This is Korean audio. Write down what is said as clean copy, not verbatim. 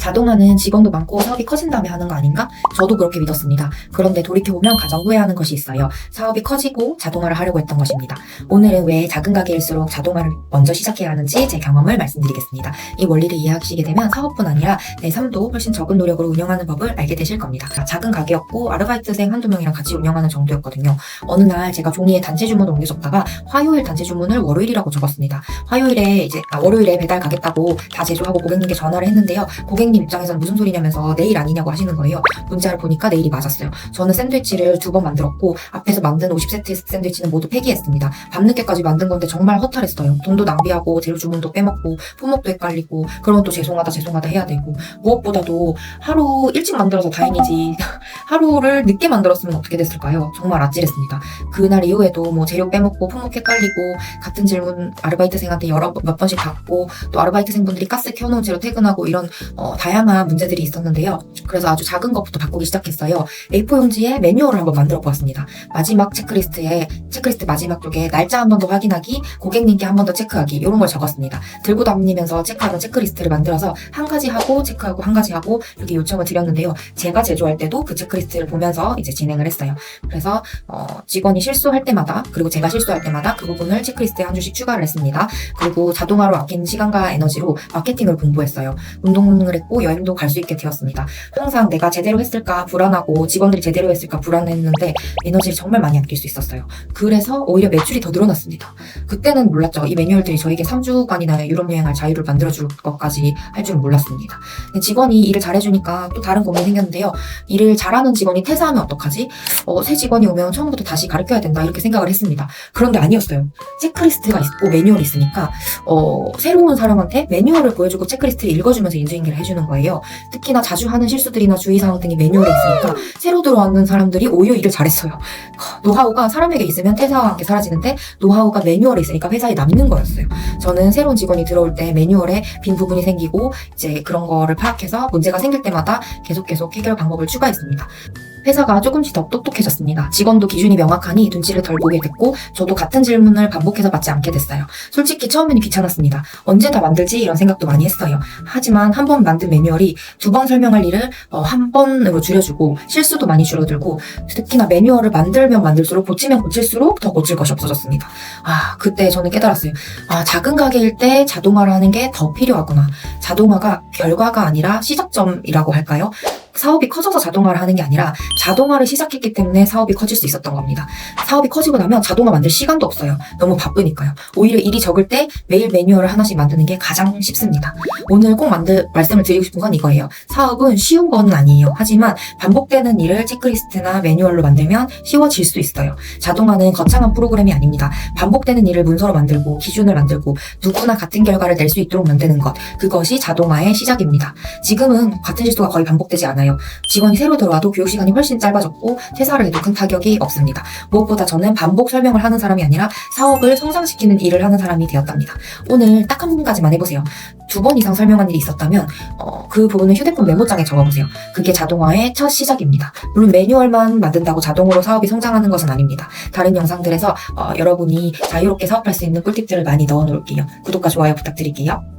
자동화는 직원도 많고 사업이 커진 다음에 하는 거 아닌가? 저도 그렇게 믿었습니다. 그런데 돌이켜보면 가장 후회하는 것이 있어요. 사업이 커지고 자동화를 하려고 했던 것입니다. 오늘은 왜 작은 가게일수록 자동화를 먼저 시작해야 하는지 제 경험을 말씀드리겠습니다. 이 원리를 이해하시게 되면 사업뿐 아니라 내 삶도 훨씬 적은 노력으로 운영하는 법을 알게 되실 겁니다. 작은 가게였고 아르바이트생 한두 명이랑 같이 운영하는 정도였거든요. 어느 날 제가 종이에 단체 주문을 옮겨 적다가 화요일 단체 주문을 월요일이라고 적었습니다. 월요일에 배달 가겠다고 다 제조하고 고객님께 전화를 했는데요. 고객님 입장에서는 무슨 소리냐면서 내일 아니냐고 하시는 거예요. 문자를 보니까 내일이 맞았어요. 저는 샌드위치를 2번 만들었고 앞에서 만든 50세트 샌드위치는 모두 폐기했습니다. 밤늦게까지 만든 건데 정말 허탈했어요. 돈도 낭비하고 재료 주문도 빼먹고 품목도 헷갈리고 그러면 또 죄송하다 해야 되고 무엇보다도 하루 일찍 만들어서 다행이지 하루를 늦게 만들었으면 어떻게 됐을까요? 정말 아찔했습니다. 그날 이후에도 뭐 재료 빼먹고 품목 헷갈리고 같은 질문 아르바이트생한테 몇 번씩 받고 또 아르바이트생분들이 가스 켜놓은 채로 퇴근하고 이런 다양한 문제들이 있었는데요. 그래서 아주 작은 것부터 바꾸기 시작했어요. A4 용지에 매뉴얼을 한번 만들어 보았습니다. 마지막 체크리스트 마지막 쪽에 날짜 한 번 더 확인하기, 고객님께 한 번 더 체크하기 이런 걸 적었습니다. 들고 다니면서 체크하던 체크리스트를 만들어서 한 가지 하고 체크하고 한 가지 하고 이렇게 요청을 드렸는데요. 제가 제조할 때도 그 체크리스트를 보면서 이제 진행을 했어요. 그래서 직원이 실수할 때마다 그리고 제가 실수할 때마다 그 부분을 체크리스트에 한 줄씩 추가를 했습니다. 그리고 자동화로 아낀 시간과 에너지로 마케팅을 공부했어요. 운동을 했고 여행도 갈 수 있게 되었습니다. 항상 내가 제대로 했을까 불안하고 직원들이 제대로 했을까 불안했는데 에너지를 정말 많이 아낄 수 있었어요. 그래서 오히려 매출이 더 늘어났습니다. 그때는 몰랐죠. 이 매뉴얼들이 저에게 3주간이나 유럽 여행할 자유를 만들어줄 것까지 할 줄은 몰랐습니다. 직원이 일을 잘해주니까 또 다른 고민이 생겼는데요. 일을 잘하는 직원이 퇴사하면 어떡하지? 새 직원이 오면 처음부터 다시 가르쳐야 된다 이렇게 생각을 했습니다. 그런데 아니었어요. 체크리스트가 있고 매뉴얼이 있으니까 새로운 사람한테 매뉴얼을 보여주고 체크리스트를 읽어주면서 인수인계를 해주는 거예요. 특히나 자주 하는 실수들이나 주의사항 등이 매뉴얼에 있으니까 새로 들어왔는 사람들이 오히려 일을 잘했어요. 노하우가 사람에게 있으면 퇴사와 함께 사라지는데 노하우가 매뉴얼에 있으니까 회사에 남는 거였어요. 저는 새로운 직원이 들어올 때 매뉴얼에 빈 부분이 생기고 이제 그런 거를 파악해서 문제가 생길 때마다 계속 해결 방법을 추가했습니다. 회사가 조금씩 더 똑똑해졌습니다. 직원도 기준이 명확하니 눈치를 덜 보게 됐고 저도 같은 질문을 반복해서 받지 않게 됐어요. 솔직히 처음에는 귀찮았습니다. 언제 다 만들지? 이런 생각도 많이 했어요. 하지만 한 번 만든 매뉴얼이 2번 설명할 일을 한 번으로 줄여주고 실수도 많이 줄어들고 특히나 매뉴얼을 만들면 만들수록 고치면 고칠수록 더 고칠 것이 없어졌습니다. 그때 저는 깨달았어요. 작은 가게일 때 자동화를 하는 게 더 필요하구나. 자동화가 결과가 아니라 시작점이라고 할까요? 사업이 커져서 자동화를 하는 게 아니라 자동화를 시작했기 때문에 사업이 커질 수 있었던 겁니다. 사업이 커지고 나면 자동화 만들 시간도 없어요. 너무 바쁘니까요. 오히려 일이 적을 때 매일 매뉴얼을 하나씩 만드는 게 가장 쉽습니다. 오늘 꼭 말씀을 드리고 싶은 건 이거예요. 사업은 쉬운 건 아니에요. 하지만 반복되는 일을 체크리스트나 매뉴얼로 만들면 쉬워질 수 있어요. 자동화는 거창한 프로그램이 아닙니다. 반복되는 일을 문서로 만들고 기준을 만들고 누구나 같은 결과를 낼 수 있도록 만드는 것, 그것이 자동화의 시작입니다. 지금은 같은 실수가 거의 반복되지 않아요. 직원이 새로 들어와도 교육 시간이 훨씬 짧아졌고 퇴사를 해도 큰 타격이 없습니다. 무엇보다 저는 반복 설명을 하는 사람이 아니라 사업을 성장시키는 일을 하는 사람이 되었답니다. 오늘 딱 한 가지만 해보세요. 2번 이상 설명한 일이 있었다면 그 부분을 휴대폰 메모장에 적어보세요. 그게 자동화의 첫 시작입니다. 물론 매뉴얼만 만든다고 자동으로 사업이 성장하는 것은 아닙니다. 다른 영상들에서 여러분이 자유롭게 사업할 수 있는 꿀팁들을 많이 넣어놓을게요. 구독과 좋아요 부탁드릴게요.